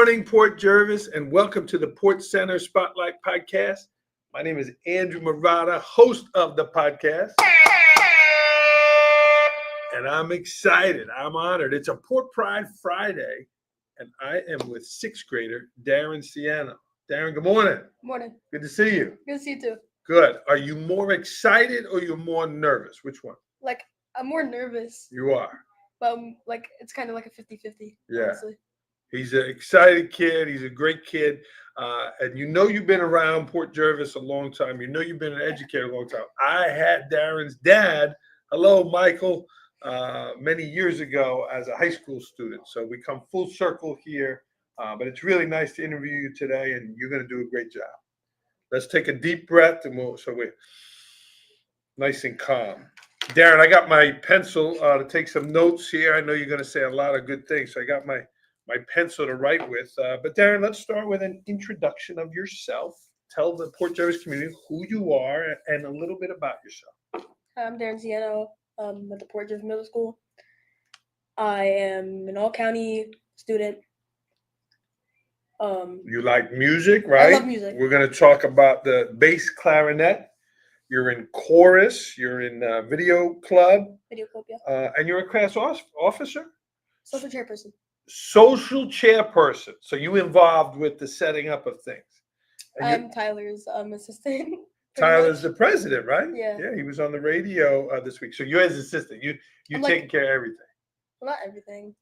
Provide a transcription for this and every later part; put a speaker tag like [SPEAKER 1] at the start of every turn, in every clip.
[SPEAKER 1] morning, Port Jervis, and welcome to the Port Center Spotlight Podcast. My name is Andrew Murata, host of the podcast. And I'm excited. I'm honored. It's a Port Pride Friday, and I am with sixth grader Darin Siano. Darin, good morning.
[SPEAKER 2] Morning.
[SPEAKER 1] Good to see you.
[SPEAKER 2] Good to see you too.
[SPEAKER 1] Good. Are you more excited or you're more nervous? Which one?
[SPEAKER 2] I'm more nervous.
[SPEAKER 1] You are.
[SPEAKER 2] But it's kind of like a 50-50.
[SPEAKER 1] Yeah.
[SPEAKER 2] Honestly.
[SPEAKER 1] He's an excited kid. He's a great kid. And you've been around Port Jervis a long time. You've been an educator a long time. I had Darin's dad, hello, Michael, many years ago as a high school student. So we come full circle here. But it's really nice to interview you today, and you're going to do a great job. Let's take a deep breath, and we're nice and calm. Darin, I got my pencil to take some notes here. I know you're going to say a lot of good things, so I got my pencil to write with. But Darin, let's start with an introduction of yourself. Tell the Port Jervis community who you are and a little bit about yourself.
[SPEAKER 2] I'm Darin Siano at the Port Jervis Middle School. I am an all-county student.
[SPEAKER 1] You like music, right?
[SPEAKER 2] I love music.
[SPEAKER 1] We're going to talk about the bass clarinet. You're in chorus. You're in video club.
[SPEAKER 2] Video club, yeah.
[SPEAKER 1] And you're a class officer?
[SPEAKER 2] Social chairperson.
[SPEAKER 1] Social chairperson. So you involved with the setting up of things. And
[SPEAKER 2] I'm Tyler's assistant.
[SPEAKER 1] Tyler's the president, right?
[SPEAKER 2] Yeah.
[SPEAKER 1] Yeah, he was on the radio this week. So you're his assistant. You taking care of everything.
[SPEAKER 2] Well, not everything.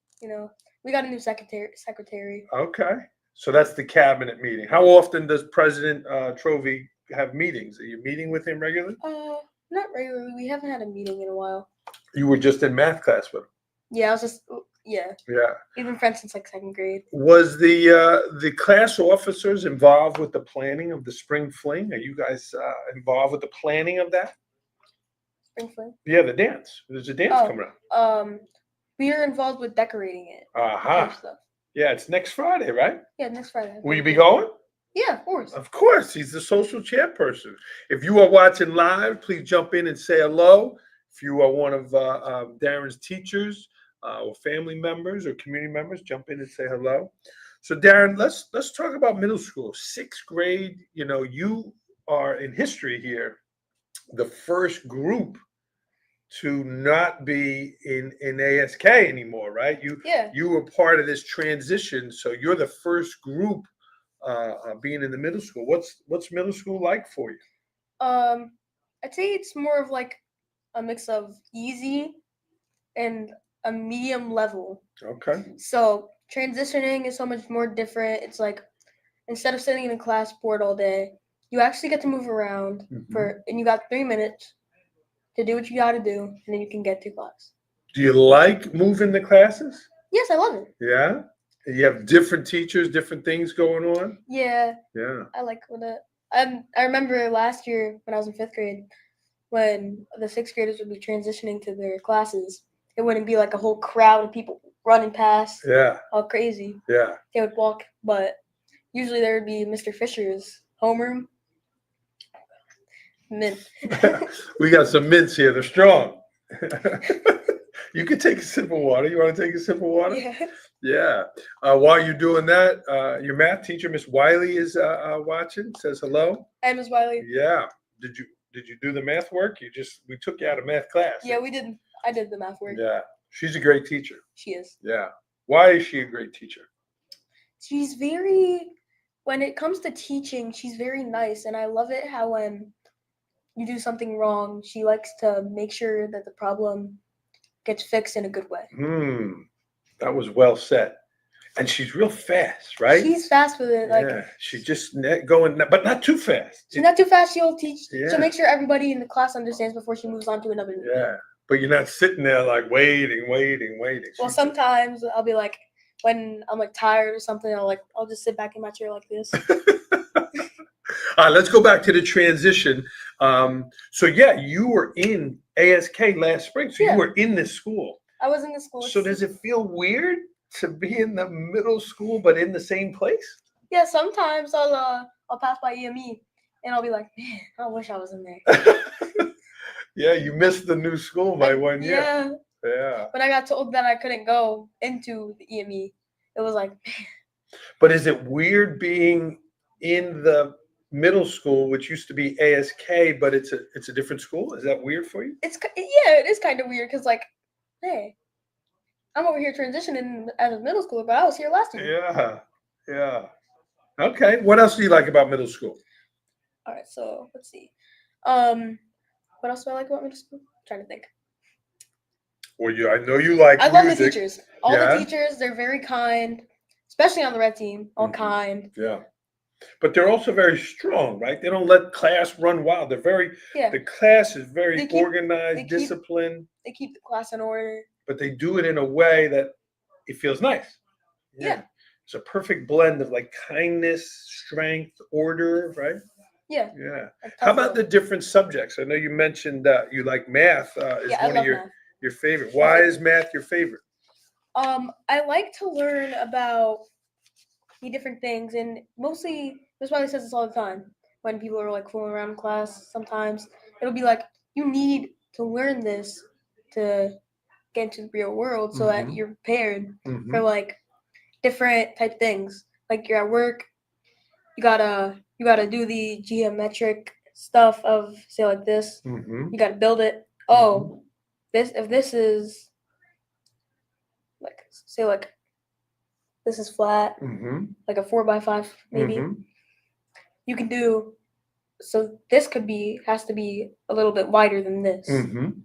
[SPEAKER 2] We got a new secretary.
[SPEAKER 1] Okay. So that's the cabinet meeting. How often does President Trovey have meetings? Are you meeting with him regularly?
[SPEAKER 2] Not regularly. We haven't had a meeting in a while.
[SPEAKER 1] You were just in math class with him.
[SPEAKER 2] Yeah, Yeah. We've been friends since second grade.
[SPEAKER 1] Was the class officers involved with the planning of the spring fling? Are you guys involved with the planning of that?
[SPEAKER 2] Spring fling?
[SPEAKER 1] Yeah, the dance. There's a dance coming up.
[SPEAKER 2] We are involved with decorating it.
[SPEAKER 1] Stuff. Yeah, it's next Friday, right?
[SPEAKER 2] Yeah, next Friday.
[SPEAKER 1] Will you be going?
[SPEAKER 2] Yeah, of course.
[SPEAKER 1] Of course. He's the social chairperson. If you are watching live, please jump in and say hello. If you are one of Darin's teachers, or family members or community members, jump in and say hello. So Darin, let's talk about middle school, sixth grade. You are in history here, the first group to not be in ASK anymore, right? You were part of this transition, so you're the first group being in the middle school. What's middle school like for you?
[SPEAKER 2] I'd say it's more of like a mix of easy and a medium level.
[SPEAKER 1] Okay.
[SPEAKER 2] So transitioning is so much more different. It's like instead of sitting in a class board all day, you actually get to move around and you got 3 minutes to do what you got to do, and then you can get to class.
[SPEAKER 1] Do you like moving the classes?
[SPEAKER 2] Yes, I love it.
[SPEAKER 1] Yeah. You have different teachers, different things going on.
[SPEAKER 2] Yeah.
[SPEAKER 1] Yeah.
[SPEAKER 2] I like it. I remember last year when I was in fifth grade, when the sixth graders would be transitioning to their classes. It wouldn't be like a whole crowd of people running past.
[SPEAKER 1] Yeah.
[SPEAKER 2] All crazy.
[SPEAKER 1] Yeah.
[SPEAKER 2] They would walk, but usually there would be Mr. Fisher's homeroom. Mint.
[SPEAKER 1] We got some mints here. They're strong. You can take a sip of water. You want to take a sip of water?
[SPEAKER 2] Yeah.
[SPEAKER 1] Yeah. While you're doing that, your math teacher, Miss Wiley, is watching. Says hello.
[SPEAKER 2] Hi, Miss Wiley.
[SPEAKER 1] Yeah. Did you do the math work? We took you out of math class.
[SPEAKER 2] Yeah, we did. I did the math work.
[SPEAKER 1] Yeah. She's a great teacher.
[SPEAKER 2] She is.
[SPEAKER 1] Yeah. Why is she a great teacher?
[SPEAKER 2] She's when it comes to teaching, she's very nice. And I love it how when you do something wrong, she likes to make sure that the problem gets fixed in a good way.
[SPEAKER 1] That was well said. And she's real fast, right?
[SPEAKER 2] She's fast with it.
[SPEAKER 1] Yeah. She's just going, but not too fast.
[SPEAKER 2] She's not too fast. She'll teach.
[SPEAKER 1] Yeah.
[SPEAKER 2] She'll make sure everybody in the class understands before she moves on to another.
[SPEAKER 1] Yeah. But you're not sitting there like waiting.
[SPEAKER 2] Well, sometimes I'll be like, when I'm like tired or something, I'll just sit back in my chair like this.
[SPEAKER 1] All right, let's go back to the transition. So yeah, you were in ASK last spring. So you were in this school.
[SPEAKER 2] I was in the school.
[SPEAKER 1] So does it feel weird to be in the middle school but in the same place?
[SPEAKER 2] Yeah, sometimes I'll pass by EME and I'll be like, man, I wish I was in there.
[SPEAKER 1] Yeah, you missed the new school by 1 year.
[SPEAKER 2] Yeah.
[SPEAKER 1] Yeah.
[SPEAKER 2] When I got told that I couldn't go into the EME, it was like, man,
[SPEAKER 1] But is it weird being in the middle school, which used to be ASK, but it's a different school? Is that weird for you?
[SPEAKER 2] Yeah, it is kind of weird because like, hey, I'm over here transitioning as a middle schooler, but I was here last year.
[SPEAKER 1] Yeah, yeah. Okay. What else do you like about middle school?
[SPEAKER 2] All right, so let's see. What else do I like about middle school? I'm trying to think.
[SPEAKER 1] Well, I know you like
[SPEAKER 2] I love the
[SPEAKER 1] music.
[SPEAKER 2] teachers. All
[SPEAKER 1] Yeah?
[SPEAKER 2] the teachers, they're very kind, especially on the red team. All
[SPEAKER 1] Mhm.
[SPEAKER 2] kind.
[SPEAKER 1] Yeah. But they're also very strong, right? They don't let class run wild.
[SPEAKER 2] Yeah,
[SPEAKER 1] The class is very
[SPEAKER 2] They keep-
[SPEAKER 1] organized,
[SPEAKER 2] they keep-
[SPEAKER 1] disciplined,
[SPEAKER 2] they keep the class in order.
[SPEAKER 1] but they do it in a way that it feels nice.
[SPEAKER 2] Yeah.
[SPEAKER 1] It's a perfect blend of like kindness, strength, order, right?
[SPEAKER 2] Yeah.
[SPEAKER 1] Yeah.
[SPEAKER 2] Like
[SPEAKER 1] How
[SPEAKER 2] tough
[SPEAKER 1] about the
[SPEAKER 2] love.
[SPEAKER 1] different subjects? I know you mentioned you like math is
[SPEAKER 2] Yeah, I
[SPEAKER 1] one
[SPEAKER 2] love
[SPEAKER 1] of
[SPEAKER 2] math.
[SPEAKER 1] your favorite.
[SPEAKER 2] My
[SPEAKER 1] Why
[SPEAKER 2] favorite.
[SPEAKER 1] is math your favorite?
[SPEAKER 2] I like to learn about the different things, and mostly Miss Wiley says this all the time. When people are like fooling around in class, sometimes it'll be like you need to learn this to get into the real world, so that
[SPEAKER 1] Mhm.
[SPEAKER 2] you're prepared for
[SPEAKER 1] Mhm.
[SPEAKER 2] like different type things. Like you're at work, you gotta do the geometric stuff of say like this.
[SPEAKER 1] Mhm.
[SPEAKER 2] You gotta build it. Oh, this is like say like this is flat,
[SPEAKER 1] Mhm.
[SPEAKER 2] like a 4x5 maybe.
[SPEAKER 1] Mhm.
[SPEAKER 2] You can do so. This has to be a little bit wider than this,
[SPEAKER 1] Mhm.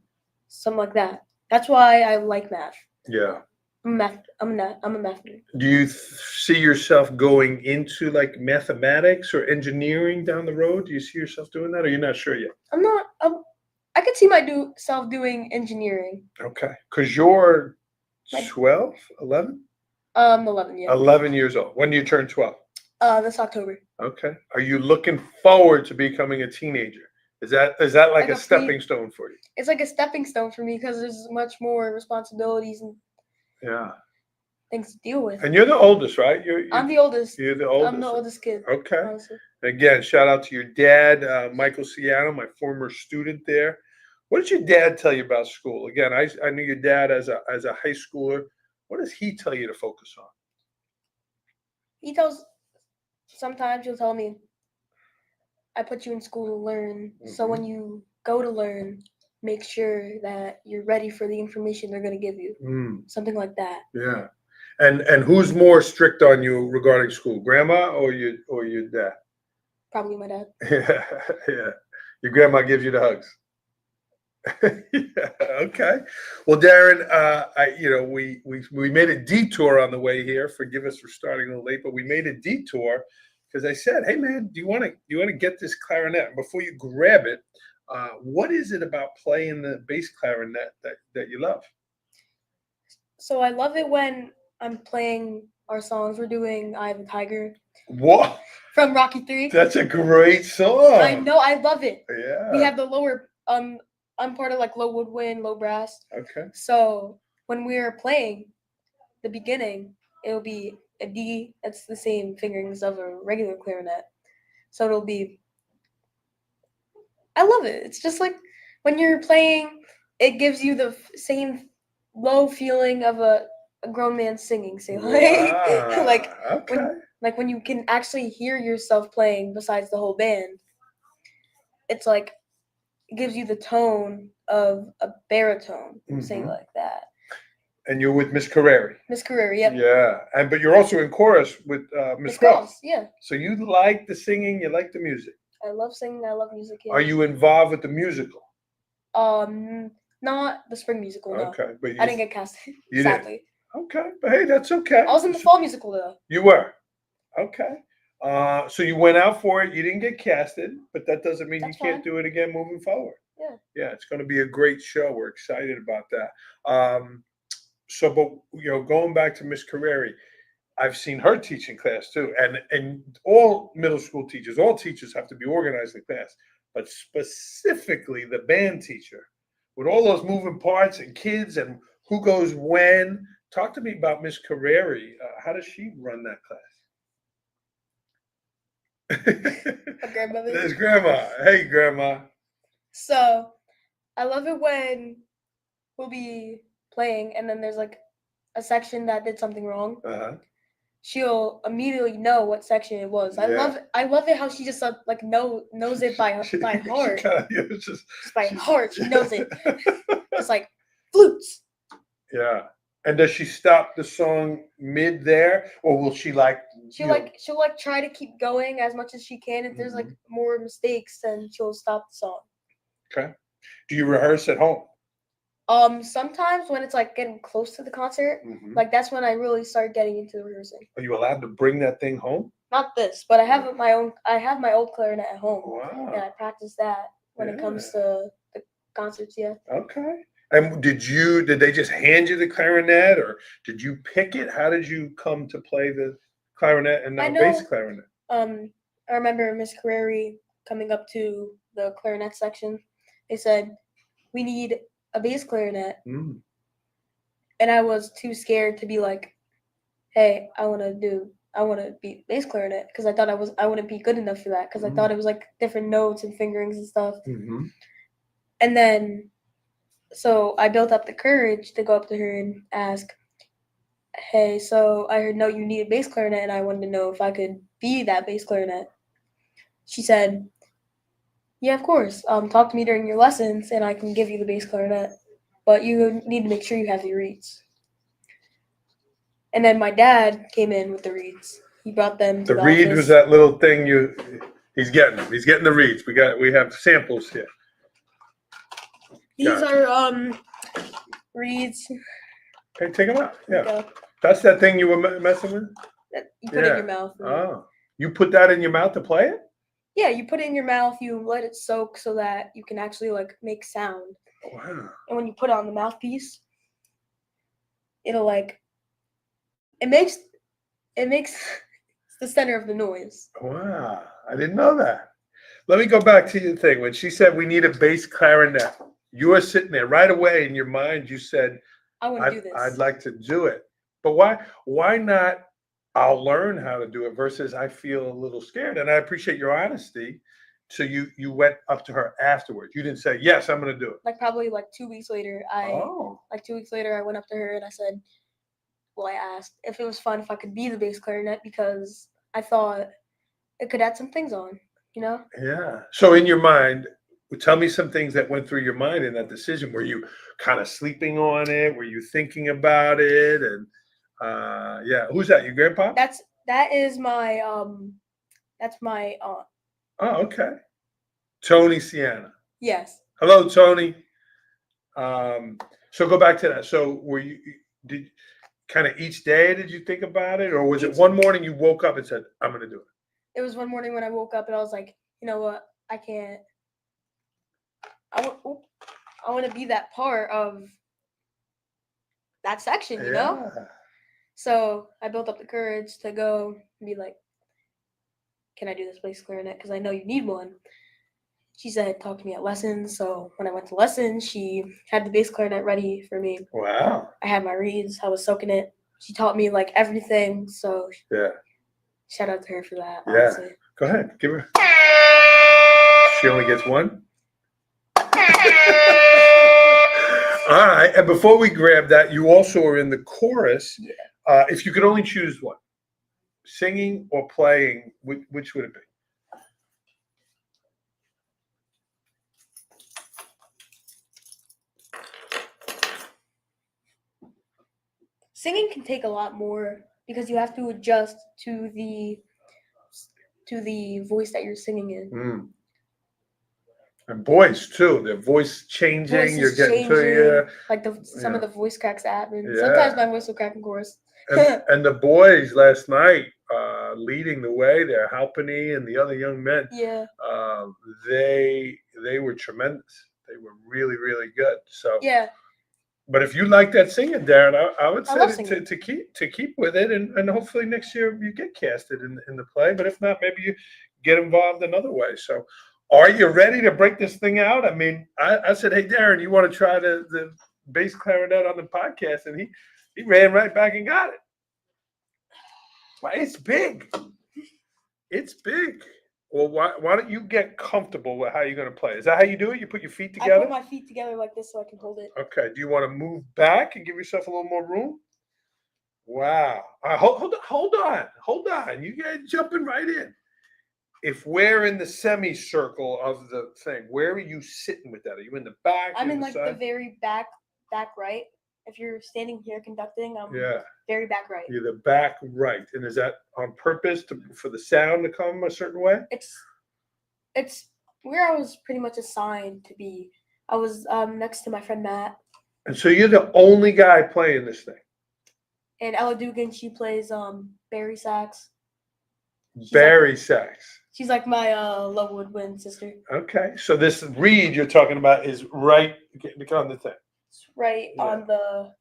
[SPEAKER 2] something like that. That's why I like math.
[SPEAKER 1] Yeah.
[SPEAKER 2] I'm a math nerd.
[SPEAKER 1] Do you see yourself going into like mathematics or engineering down the road? Do you see yourself doing that, or you're not sure yet?
[SPEAKER 2] I'm not. I could see myself doing engineering.
[SPEAKER 1] Okay, because you're
[SPEAKER 2] Like
[SPEAKER 1] 12, 11?
[SPEAKER 2] 11, yeah.
[SPEAKER 1] 11 years old. When do you turn 12?
[SPEAKER 2] This October.
[SPEAKER 1] Okay. Are you looking forward to becoming a teenager? Is that like
[SPEAKER 2] Like
[SPEAKER 1] a
[SPEAKER 2] a
[SPEAKER 1] stepping stone for you?
[SPEAKER 2] It's like a stepping stone for me because there's much more responsibilities and
[SPEAKER 1] Yeah.
[SPEAKER 2] things to deal with.
[SPEAKER 1] And you're the oldest, right?
[SPEAKER 2] I'm the oldest.
[SPEAKER 1] You're the
[SPEAKER 2] I'm the
[SPEAKER 1] oldest.
[SPEAKER 2] oldest kid.
[SPEAKER 1] Okay.
[SPEAKER 2] Honestly.
[SPEAKER 1] Again, shout out to your dad, Michael Siano, my former student there. What did your dad tell you about school? Again, I knew your dad as a high schooler. What does he tell you to focus on?
[SPEAKER 2] Sometimes he'll tell me, I put you in school to learn. So when you go to learn, make sure that you're ready for the information they're going to give you.
[SPEAKER 1] Mm,
[SPEAKER 2] Something like that.
[SPEAKER 1] yeah. And who's more strict on you regarding school, grandma or your dad?
[SPEAKER 2] Probably my dad.
[SPEAKER 1] Yeah, yeah. Your grandma gives you the hugs. Yeah, okay. Well, Darin, we made a detour on the way here. Forgive us for starting a little late, but we made a detour because I said, "Hey, man, do you want to get this clarinet?" And before you grab it, what is it about playing the bass clarinet that you love?
[SPEAKER 2] So I love it when I'm playing our songs. We're doing "I Have a Tiger"
[SPEAKER 1] What?
[SPEAKER 2] from Rocky 3.
[SPEAKER 1] That's a great song.
[SPEAKER 2] I know, I love it.
[SPEAKER 1] Yeah.
[SPEAKER 2] We have the lower I'm part of like low woodwind, low brass.
[SPEAKER 1] Okay.
[SPEAKER 2] So when we're playing the beginning, it'll be a D. That's the same fingerings of a regular clarinet. So it'll be. I love it. It's just like when you're playing, it gives you the same low feeling of a grown man singing. Say
[SPEAKER 1] Wow.
[SPEAKER 2] like
[SPEAKER 1] Okay.
[SPEAKER 2] when you can actually hear yourself playing besides the whole band. It's like it gives you the tone of a baritone. Say
[SPEAKER 1] Mhm.
[SPEAKER 2] like that.
[SPEAKER 1] And you're with Miss Carreri.
[SPEAKER 2] Miss Carreri, yep.
[SPEAKER 1] Yeah, but you're also in chorus with Miss
[SPEAKER 2] Miss
[SPEAKER 1] Cross.
[SPEAKER 2] Cross, yeah.
[SPEAKER 1] So you like the singing, you like the music.
[SPEAKER 2] I love singing. I love music. Yeah.
[SPEAKER 1] Are you involved with the musical?
[SPEAKER 2] Not the spring musical. No,
[SPEAKER 1] Okay, but
[SPEAKER 2] I didn't get cast.
[SPEAKER 1] you
[SPEAKER 2] Sadly,
[SPEAKER 1] Okay, but hey, that's okay.
[SPEAKER 2] I was in the fall musical though.
[SPEAKER 1] You were okay. So you went out for it. You didn't get casted, but that doesn't mean
[SPEAKER 2] That's
[SPEAKER 1] you can't
[SPEAKER 2] fine.
[SPEAKER 1] do it again moving forward.
[SPEAKER 2] Yeah.
[SPEAKER 1] Yeah, it's going to be a great show. We're excited about that. But going back to Miss Carreri, I've seen her teaching class too, and all middle school teachers, all teachers have to be organized in class, but specifically the band teacher, with all those moving parts and kids and who goes when. Talk to me about Miss Carreri. How does she run that class?
[SPEAKER 2] My grandmother.
[SPEAKER 1] There's Grandma. Hey, Grandma.
[SPEAKER 2] So I love it when we'll be playing and then there's like a section that did something wrong.
[SPEAKER 1] Uh huh.
[SPEAKER 2] she'll immediately know what section it was. I
[SPEAKER 1] Yeah.
[SPEAKER 2] love it how she just like knows it by heart.
[SPEAKER 1] Just
[SPEAKER 2] By heart, she knows it. It's like flutes.
[SPEAKER 1] Yeah. And does she stop the song mid there, or will she like?
[SPEAKER 2] She'll like try to keep going as much as she can. If there's like more mistakes, then she'll stop the song.
[SPEAKER 1] Okay. Do you rehearse at home?
[SPEAKER 2] Sometimes when it's like getting close to the concert, like that's when I really start getting into the rehearsing.
[SPEAKER 1] Are you allowed to bring that thing home?
[SPEAKER 2] Not this, but I have my own. I have my old clarinet at home,
[SPEAKER 1] Wow.
[SPEAKER 2] and I practice that when it comes to the concerts. Yeah.
[SPEAKER 1] Okay. And did they just hand you the clarinet, or did you pick it? How did you come to play the clarinet and not bass clarinet?
[SPEAKER 2] I remember Miss Carreri coming up to the clarinet section. They said, "We need a bass clarinet," and I was too scared to be like, "Hey, I want to be bass clarinet," because I thought I wouldn't be good enough for that, because I thought it was like different notes and fingerings and stuff. And then, so I built up the courage to go up to her and ask, "Hey, so I heard you need a bass clarinet, and I wanted to know if I could be that bass clarinet." She said, "Yeah, of course. Talk to me during your lessons, and I can give you the bass clarinet, but you need to make sure you have the reeds." And then my dad came in with the reeds. He brought them to the
[SPEAKER 1] reed
[SPEAKER 2] office.
[SPEAKER 1] Was that little thing he's getting them. He's getting the reeds. We have samples here.
[SPEAKER 2] These are reeds.
[SPEAKER 1] Okay, take them out. Yeah. That's that thing you were messing with?
[SPEAKER 2] That you put in your mouth.
[SPEAKER 1] Oh. You put that in your mouth to play it?
[SPEAKER 2] Yeah, you put it in your mouth, you let it soak so that you can actually like make sound.
[SPEAKER 1] Wow.
[SPEAKER 2] And when you put it on the mouthpiece, it'll like it makes it's the center of the noise.
[SPEAKER 1] Wow. I didn't know that. Let me go back to your thing. When she said we need a bass clarinet, you were sitting there right away in your mind. You said,
[SPEAKER 2] I want to do this.
[SPEAKER 1] I'd like to do it. But why not? I'll learn how to do it versus I feel a little scared. And I appreciate your honesty. So you went up to her afterwards. You didn't say, yes, I'm going to do it.
[SPEAKER 2] Like probably like 2 weeks later, I went up to her and I said, well, I asked if it was fun if I could be the bass clarinet, because I thought it could add some things on, you know?
[SPEAKER 1] Yeah. So in your mind, tell me some things that went through your mind in that decision. Were you kind of sleeping on it? Were you thinking about it? And yeah, who's that? Your grandpa?
[SPEAKER 2] That is my that's my aunt.
[SPEAKER 1] Oh, okay. Tony Siano.
[SPEAKER 2] Yes.
[SPEAKER 1] Hello, Tony. So go back to that. So did kind of each day did you think about it, or was it one morning you woke up and said, I'm going to do it?
[SPEAKER 2] It was one morning when I woke up and I was like, you know what? I can't. I want to be that part of that section, you know? So I built up the courage to go and be like, can I do this bass clarinet? Because I know you need one. She said, talk to me at lessons. So when I went to lessons, she had the bass clarinet ready for me.
[SPEAKER 1] Wow.
[SPEAKER 2] I had my reeds. I was soaking it. She taught me like everything. So
[SPEAKER 1] yeah.
[SPEAKER 2] Shout out to her for that.
[SPEAKER 1] Yeah.
[SPEAKER 2] Honestly.
[SPEAKER 1] Go ahead. Give her. She only gets one? All right. And before we grab that, you also are in the chorus.
[SPEAKER 2] Yeah.
[SPEAKER 1] If you could only choose one, singing or playing, which would it be?
[SPEAKER 2] Singing can take a lot more because you have to adjust to the voice that you're singing in.
[SPEAKER 1] Mm. And boys too, their voice changing. You're getting to you.
[SPEAKER 2] Like some of the voice cracks happen.
[SPEAKER 1] Yeah.
[SPEAKER 2] Sometimes my voice will crack in chorus.
[SPEAKER 1] And the boys last night, leading the way there, Halpany and the other young men.
[SPEAKER 2] Yeah.
[SPEAKER 1] They were tremendous. They were really, really good. So
[SPEAKER 2] yeah.
[SPEAKER 1] But if you like that singing, Darin, I would say to keep with it, and hopefully next year you get casted in the play. But if not, maybe you get involved another way. So, are you ready to break this thing out? I mean, I said, hey, Darin, you want to try the bass clarinet on the podcast, and he ran right back and got it. Well, it's big. It's big. Well, why don't you get comfortable with how you're going to play? Is that how you do it? You put your feet together?
[SPEAKER 2] I put my feet together like this so I can hold it.
[SPEAKER 1] Okay. Do you want to move back and give yourself a little more room? Wow. Hold on. You guys jumping right in. If we're in the semicircle of the thing, where are you sitting with that? Are you in the back?
[SPEAKER 2] I'm in
[SPEAKER 1] the
[SPEAKER 2] like the very back right. If you're standing here conducting, I'm
[SPEAKER 1] Yeah,
[SPEAKER 2] very back right.
[SPEAKER 1] you're the back right. And is that on purpose for the sound to come a certain way?
[SPEAKER 2] It's where I was pretty much assigned to be. I was next to my friend Matt.
[SPEAKER 1] And so you're the only guy playing this thing.
[SPEAKER 2] And Ella Dugan, she plays Barry sax.
[SPEAKER 1] Barry sax.
[SPEAKER 2] She's like my low woodwind sister.
[SPEAKER 1] Okay, so this reed you're talking about is right on the thing.
[SPEAKER 2] It's right on the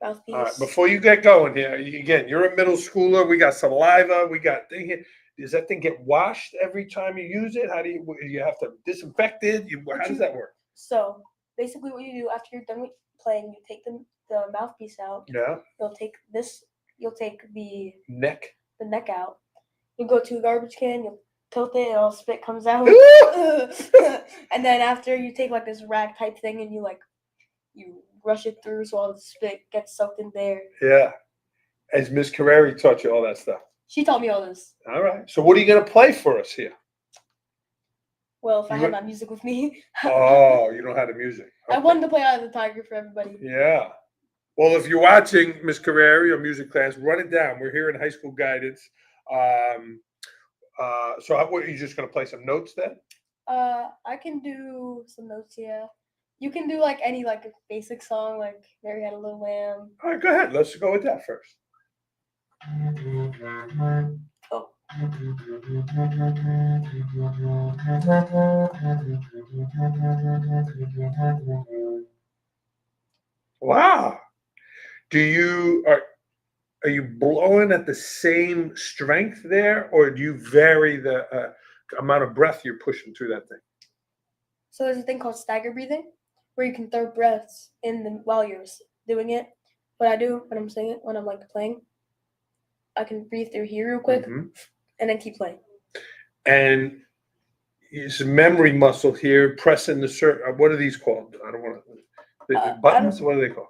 [SPEAKER 2] mouthpiece.
[SPEAKER 1] All right, before you get going here, again, you're a middle schooler. We got saliva. We got thing here. Does that thing get washed every time you use it? How do you have to disinfect it? How does that work?
[SPEAKER 2] So basically, what you do after you're done with playing, you take the mouthpiece out.
[SPEAKER 1] Yeah.
[SPEAKER 2] You'll take this. You'll take the
[SPEAKER 1] neck
[SPEAKER 2] out. You go to a garbage can. You'll tilt it, and all spit comes out. And then after you take like this rag type thing, and you rush it through so all the spit gets soaked in there.
[SPEAKER 1] Yeah. As Miss Carreri taught you all that stuff.
[SPEAKER 2] She taught me all this.
[SPEAKER 1] All right. So what are you going to play for us here?
[SPEAKER 2] Well, if I had my music with me.
[SPEAKER 1] Oh, you don't have the music.
[SPEAKER 2] Okay. I wanted to play Eye of the Tiger for everybody.
[SPEAKER 1] Yeah. Well, if you're watching Miss Carreri or music class, run it down. We're here in high school guidance. So are you just going to play some notes then?
[SPEAKER 2] I can do some notes, yeah. You can do like any like a basic song, like Mary Had a Little Lamb.
[SPEAKER 1] All right, go ahead. Let's go with that first.
[SPEAKER 2] Oh.
[SPEAKER 1] Wow. Are you blowing at the same strength there, or do you vary the amount of breath you're pushing through that thing?
[SPEAKER 2] So there's a thing called stagger breathing, where you can throw breaths in while you're doing it. What I do when I'm singing, when I'm like playing, I can breathe through here real quick, and then keep playing.
[SPEAKER 1] And it's a memory muscle here, pressing the certain. What are these called? I don't want to. Buttons. What are they called?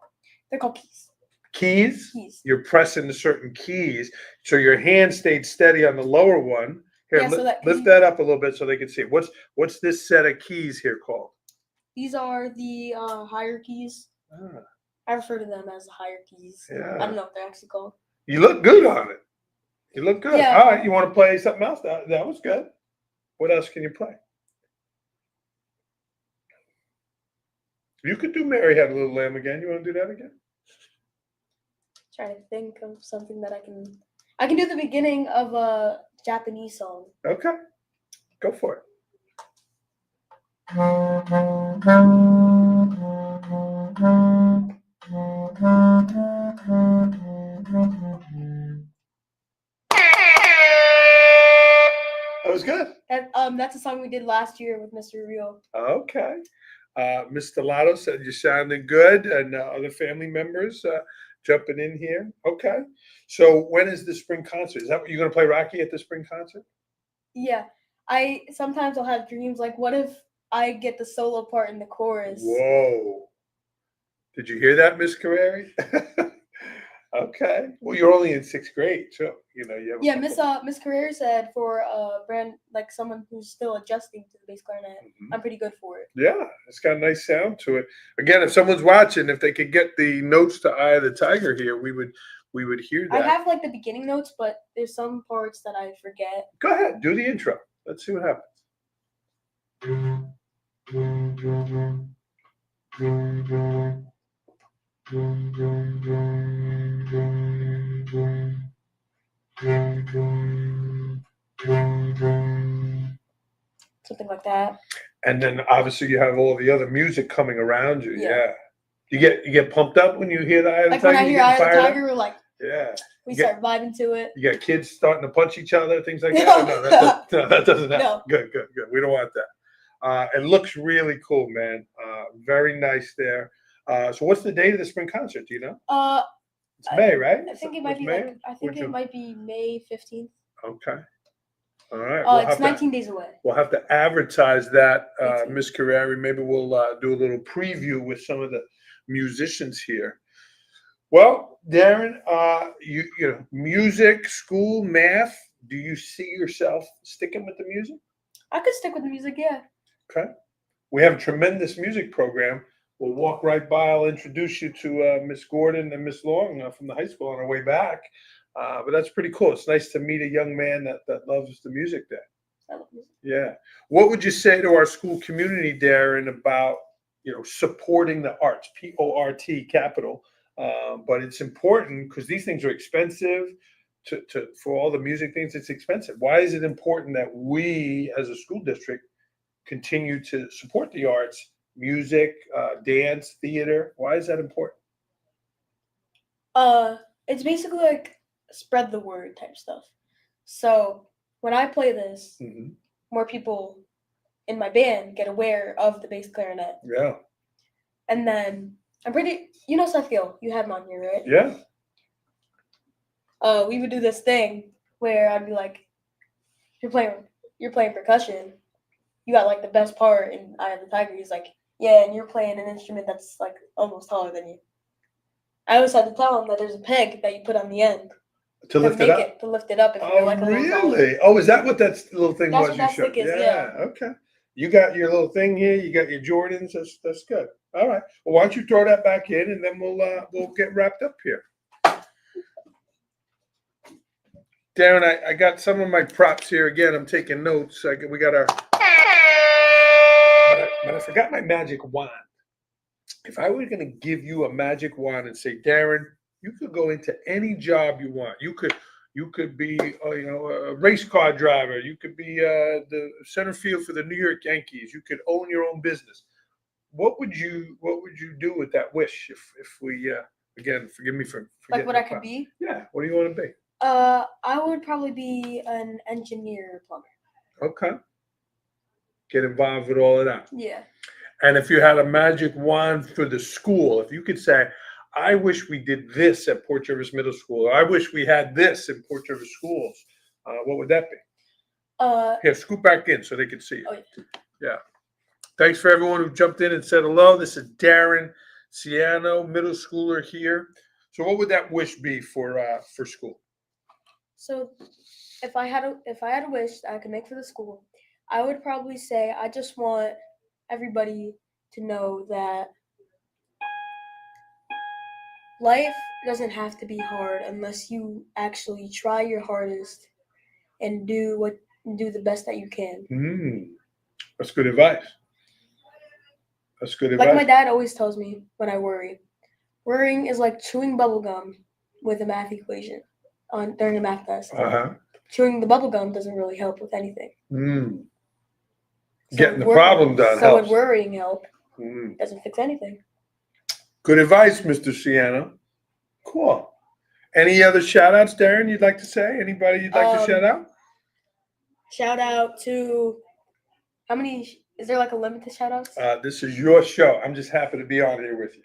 [SPEAKER 2] They're called keys.
[SPEAKER 1] Keys. You're pressing the certain keys, so your hand stayed steady on the lower one. Here, lift that up a little bit so they can see. What's this set of keys here called?
[SPEAKER 2] These are the higher keys. I refer to them as the higher keys.
[SPEAKER 1] Yeah.
[SPEAKER 2] I don't know what they're actually called.
[SPEAKER 1] You look good on it. You look good.
[SPEAKER 2] Yeah.
[SPEAKER 1] All right, you want to play something else? That was good. What else can you play? You could do Mary Had a Little Lamb again. You want to do that again?
[SPEAKER 2] Trying to think of something that I can do the beginning of a Japanese song.
[SPEAKER 1] Okay. Go for it. That was good.
[SPEAKER 2] That's a song we did last year with Mr. Rio.
[SPEAKER 1] Okay. Ms. Stellato said you're sounding good, and other family members jumping in here. Okay. So when is the spring concert? Is that what you're going to play Rocky at the spring concert?
[SPEAKER 2] Yeah. Sometimes I'll have dreams like, what if I get the solo part in the chorus?
[SPEAKER 1] Whoa. Did you hear that, Miss Carreri? Okay. Well, you're only in 6th grade, so you have.
[SPEAKER 2] Miss Carreri said for like someone who's still adjusting to the bass clarinet, I'm pretty good for it.
[SPEAKER 1] Yeah, it's got a nice sound to it. Again, if someone's watching, if they could get the notes to Eye of the Tiger here, we would hear that.
[SPEAKER 2] I have like the beginning notes, but there's some parts that I forget.
[SPEAKER 1] Go ahead, do the intro. Let's see what happens.
[SPEAKER 2] Something like that.
[SPEAKER 1] And then obviously you have all the other music coming around you. Yeah. You get pumped up when you hear the Eye of the Tiger?
[SPEAKER 2] Like when I hear Eye of the Tiger, we're like,
[SPEAKER 1] yeah.
[SPEAKER 2] We start vibing to it.
[SPEAKER 1] You got kids starting to punch each other, things like that? No, that doesn't happen.
[SPEAKER 2] No.
[SPEAKER 1] Good. We don't want that. It looks really cool, man. Very nice there. So what's the date of the spring concert? Do you know? It's May, right?
[SPEAKER 2] I think it might be May? It might be May 15th.
[SPEAKER 1] Okay. All right.
[SPEAKER 2] It's 19 days away.
[SPEAKER 1] We'll have to advertise that, Miss Carreri. Maybe we'll do a little preview with some of the musicians here. Well, Darin, you know, music, school, math. Do you see yourself sticking with the music?
[SPEAKER 2] I could stick with the music, yeah.
[SPEAKER 1] Okay. We have a tremendous music program. We'll walk right by. I'll introduce you to Miss Gordon and Miss Long from the high school on our way back. But that's pretty cool. It's nice to meet a young man that loves the music there.
[SPEAKER 2] I love music.
[SPEAKER 1] Yeah. What would you say to our school community, Darin, about supporting the arts? PORT, capital. But it's important because these things are expensive. For all the music things, it's expensive. Why is it important that we, as a school district, continue to support the arts, music, dance, theater? Why is that important?
[SPEAKER 2] It's basically like spread the word type stuff. So when I play this,
[SPEAKER 1] Hmm.
[SPEAKER 2] more people in my band get aware of the bass clarinet.
[SPEAKER 1] Yeah.
[SPEAKER 2] And then you know Seth Gill, you had him on here, right?
[SPEAKER 1] Yeah.
[SPEAKER 2] We would do this thing where I'd be like, you're playing percussion, you got like the best part in Eye of the Tiger. He's like, yeah, and you're playing an instrument that's like almost taller than you. I always had to tell him that there's a peg that you put on the end
[SPEAKER 1] To lift it up.
[SPEAKER 2] to lift it up if you're
[SPEAKER 1] Oh,
[SPEAKER 2] like a little taller.
[SPEAKER 1] really? Oh, is that what that little thing
[SPEAKER 2] That's
[SPEAKER 1] was
[SPEAKER 2] what
[SPEAKER 1] you
[SPEAKER 2] that
[SPEAKER 1] showed?
[SPEAKER 2] stick is, yeah.
[SPEAKER 1] Okay. You got your little thing here. You got your Jordans. That's good. All right. Well, why don't you throw that back in, and then we'll get wrapped up here. Darin, I got some of my props here. Again, I'm taking notes. We got our. But I forgot my magic wand. If I were going to give you a magic wand and say, Darin, you could go into any job you want. You could be, a race car driver. You could be the center field for the New York Yankees. You could own your own business. What would you do with that wish? If we again, forgive me for
[SPEAKER 2] like what I could be.
[SPEAKER 1] Yeah. What do you want to be?
[SPEAKER 2] I would probably be an engineer plumber.
[SPEAKER 1] Okay. Get involved with all of that.
[SPEAKER 2] Yeah.
[SPEAKER 1] And if you had a magic wand for the school, if you could say, I wish we did this at Port Jervis Middle School, or I wish we had this in Port Jervis Schools, what would that be? Here, scoot back in so they can see you.
[SPEAKER 2] Oh,
[SPEAKER 1] yeah. Thanks for everyone who jumped in and said hello. This is Darin Siano, middle schooler here. So what would that wish be for school?
[SPEAKER 2] So if I had a wish that I could make for the school, I would probably say I just want everybody to know that life doesn't have to be hard unless you actually try your hardest and do the best that you can.
[SPEAKER 1] That's good advice. That's good advice.
[SPEAKER 2] Like my dad always tells me when I worry. Worrying is like chewing bubble gum with a math equation during a math test. Chewing the bubble gum doesn't really help with anything.
[SPEAKER 1] So getting the problem done
[SPEAKER 2] so
[SPEAKER 1] helps.
[SPEAKER 2] Would worrying help? Doesn't fix anything.
[SPEAKER 1] Good advice, Mr. Siano. Cool. Any other shout outs, Darin, you'd like to say? Anybody you'd like to shout out?
[SPEAKER 2] Shout out to how many? Is there like a limit to shout outs?
[SPEAKER 1] This is your show. I'm just happy to be on here with you.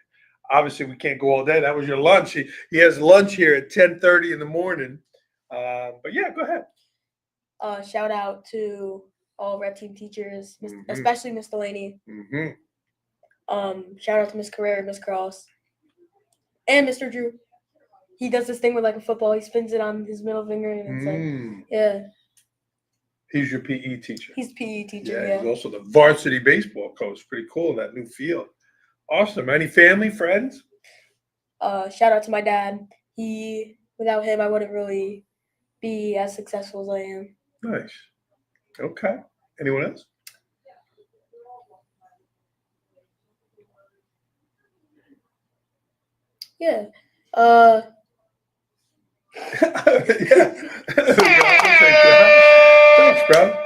[SPEAKER 1] Obviously, we can't go all day. That was your lunch. He has lunch here at 10:30 in the morning. But yeah, go ahead.
[SPEAKER 2] Shout out to all Red Team teachers, especially Miss Delaney. Shout out to Miss Carrera, Miss Cross, and Mr. Drew. He does this thing with like a football. He spins it on his middle finger, and it's like, yeah.
[SPEAKER 1] He's your PE teacher.
[SPEAKER 2] He's PE teacher. Yeah.
[SPEAKER 1] He's also the varsity baseball coach. Pretty cool, that new field. Awesome. Any family, friends?
[SPEAKER 2] Shout out to my dad. Without him, I wouldn't really be as successful as I am.
[SPEAKER 1] Nice. Okay. Anyone else?
[SPEAKER 2] Yeah.
[SPEAKER 1] Yeah. Thanks, bro.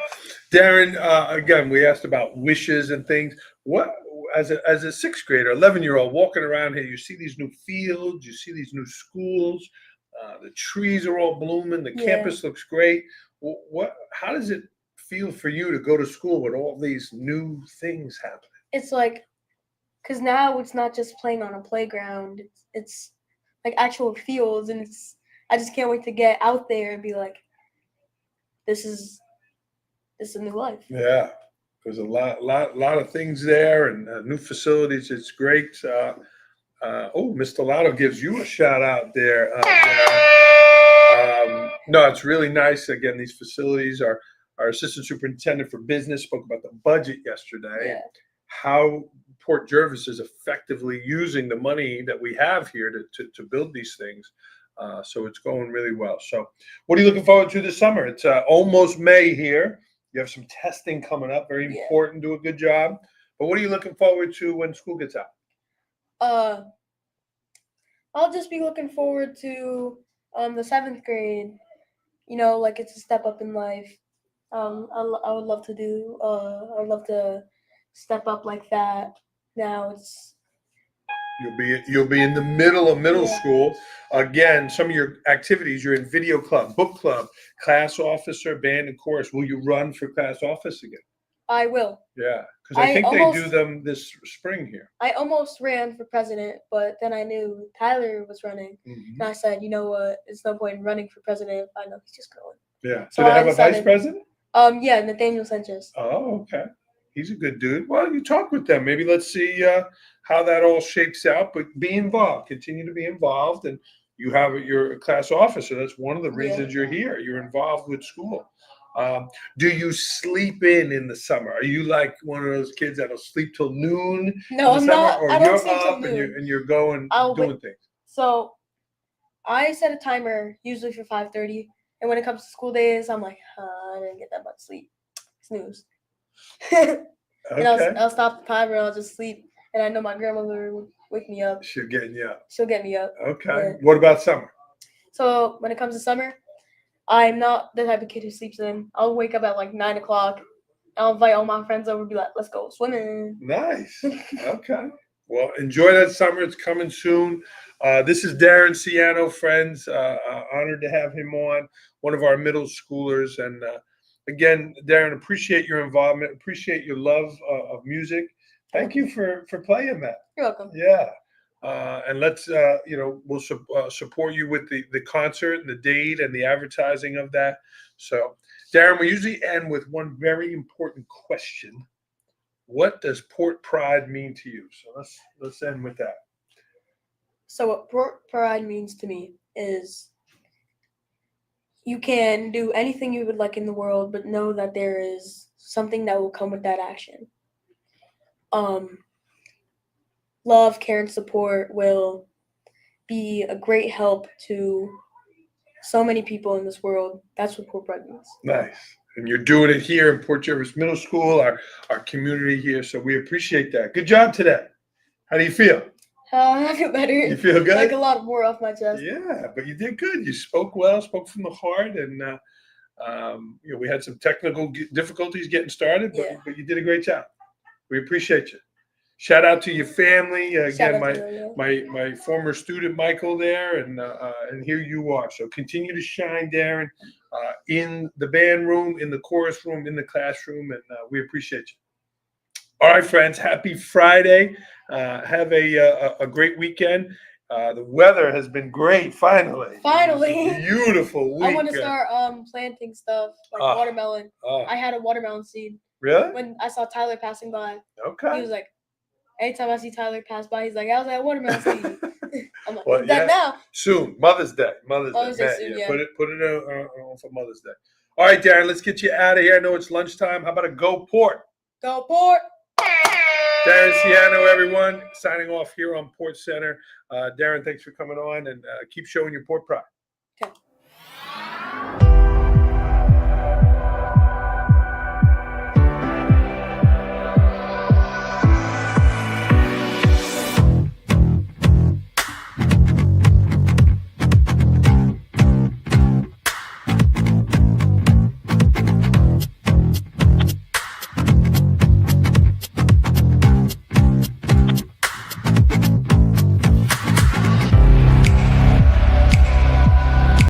[SPEAKER 1] Darin, again, we asked about wishes and things. What, as a sixth grader, 11-year-old walking around here, you see these new fields, you see these new schools, the trees are all blooming, the campus looks great. How does it feel for you to go to school with all these new things happening?
[SPEAKER 2] It's like, because now it's not just playing on a playground, it's like actual fields, and I just can't wait to get out there and be like, this is a new life.
[SPEAKER 1] Yeah, there's a lot of things there and new facilities. It's great. Mr. Lotto gives you a shout out there. No, it's really nice. Again, these facilities are. Our assistant superintendent for business spoke about the budget yesterday.
[SPEAKER 2] Yeah.
[SPEAKER 1] How Port Jervis is effectively using the money that we have here to build these things. So it's going really well. So what are you looking forward to this summer? It's almost May here. You have some testing coming up. Very important. Do a good job. But what are you looking forward to when school gets out?
[SPEAKER 2] I'll just be looking forward to the 7th grade. You know, like it's a step up in life. I would love to do. I would love to step up like that. Now it's
[SPEAKER 1] You'll be in the middle of middle school. Again, some of your activities, you're in video club, book club, class officer, band and chorus. Will you run for class office again?
[SPEAKER 2] I will.
[SPEAKER 1] Yeah, because I think they do them this spring here.
[SPEAKER 2] I almost ran for president, but then I knew Tyler was running, and I said, you know what? It's no point in running for president. I know he's just going.
[SPEAKER 1] Yeah. So do they have a vice president?
[SPEAKER 2] Yeah, Nathaniel Sanchez.
[SPEAKER 1] Oh, okay. He's a good dude. Well, you talk with them. Maybe let's see how that all shakes out. But be involved. Continue to be involved. And you're a class officer. That's one of the reasons you're here. You're involved with school. Do you sleep in the summer? Are you like one of those kids that'll sleep till noon?
[SPEAKER 2] No, I'm not.
[SPEAKER 1] Or
[SPEAKER 2] I don't
[SPEAKER 1] you're
[SPEAKER 2] sleep till
[SPEAKER 1] up
[SPEAKER 2] noon.
[SPEAKER 1] and you're going doing things?
[SPEAKER 2] So I set a timer usually for 5:30. And when it comes to school days, I'm like, I didn't get that much sleep. Snooze. And I'll stop the timer and I'll just sleep. And I know my grandmother would wake me up.
[SPEAKER 1] She'll get you up.
[SPEAKER 2] She'll get me up.
[SPEAKER 1] Okay.
[SPEAKER 2] Yeah.
[SPEAKER 1] What about summer?
[SPEAKER 2] So when it comes to summer, I'm not the type of kid who sleeps in. I'll wake up at like 9 o'clock. I'll invite all my friends over and be like, let's go swimming.
[SPEAKER 1] Nice. Okay. Well, enjoy that summer. It's coming soon. This is Darin Siano, friends. Honored to have him on, one of our middle schoolers. And again, Darin, appreciate your involvement. Appreciate your love of music. Thank you for playing that.
[SPEAKER 2] You're welcome.
[SPEAKER 1] Yeah. And let's, we'll support you with the concert and the date and the advertising of that. So, Darin, we usually end with one very important question. What does Port Pride mean to you? So let's end with that.
[SPEAKER 2] So what Port Pride means to me is you can do anything you would like in the world, but know that there is something that will come with that action. Love, care, and support will be a great help to so many people in this world. That's what Port Pride means.
[SPEAKER 1] Nice. And you're doing it here in Port Jervis Middle School, our community here. So we appreciate that. Good job today. How do you feel?
[SPEAKER 2] I feel better.
[SPEAKER 1] You feel good?
[SPEAKER 2] Like a lot more off my chest.
[SPEAKER 1] Yeah, but you did good. You spoke well, spoke from the heart, and we had some technical difficulties getting started, but you did a great job. We appreciate you. Shout out to your family. Again, my former student Michael there, and here you are. So continue to shine, Darin, in the band room, in the chorus room, in the classroom, and we appreciate you. All right, friends. Happy Friday. Have a great weekend. The weather has been great. Finally, beautiful weekend.
[SPEAKER 2] I want to start planting stuff like watermelon. I had a watermelon seed.
[SPEAKER 1] Really?
[SPEAKER 2] When I saw Tyler passing by,
[SPEAKER 1] okay.
[SPEAKER 2] He was like, anytime I see Tyler pass by, he's like, "How's that watermelon seed?" I'm like, well, that now.
[SPEAKER 1] Soon, Mother's Day. Mother's Day.
[SPEAKER 2] Soon,
[SPEAKER 1] Put it on for Mother's Day. All right, Darin, let's get you out of here. I know it's lunchtime. How about a Go Port?
[SPEAKER 2] Go Port.
[SPEAKER 1] Darin Siano, everyone, signing off here on Port Center. Darin, thanks for coming on, and keep showing your Port Pride.